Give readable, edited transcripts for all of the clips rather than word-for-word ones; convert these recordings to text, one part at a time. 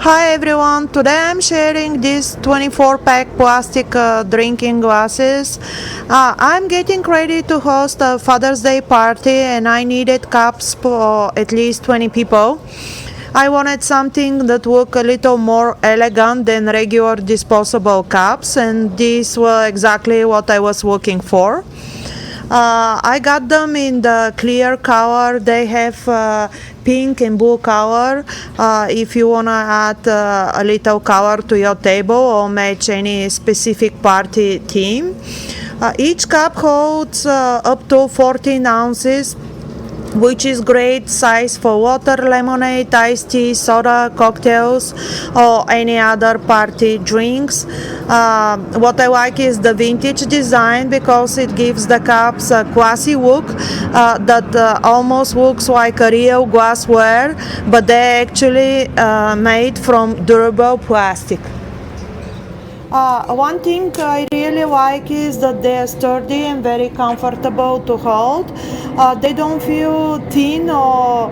Hi everyone, today I'm sharing these 24-pack plastic drinking glasses. I'm getting ready to host a Father's Day party and I needed cups for at least 20 people. I wanted something that looked a little more elegant than regular disposable cups, and these were exactly what I was looking for. I got them in the clear color. They have pink and blue color. If you wanna add a little color to your table or match any specific party theme. Each cup holds up to 14 ounces, which is great size for water, lemonade, iced tea, soda, cocktails, or any other party drinks. What I like is the vintage design because it gives the cups a classy look that almost looks like a real glassware, but they're actually made from durable plastic. One thing I really like is that they are sturdy and very comfortable to hold. They don't feel thin or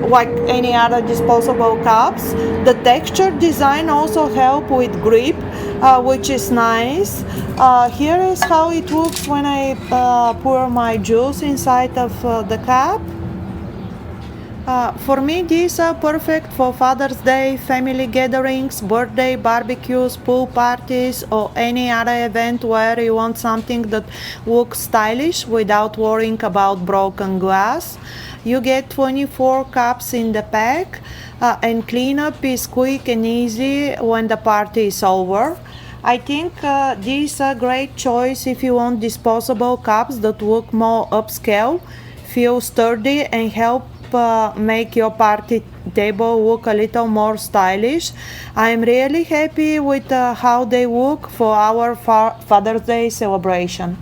like any other disposable cups. The texture design also help with grip, which is nice. Here is how it looks when I pour my juice inside of the cup. For me, these are perfect for Father's Day, family gatherings, birthday barbecues, pool parties, or any other event where you want something that looks stylish without worrying about broken glass. You get 24 cups in the pack, and cleanup is quick and easy when the party is over. I think these are great choice if you want disposable cups that look more upscale, feel sturdy, and help make your party table look a little more stylish. I'm really happy with how they look for our Father's Day celebration.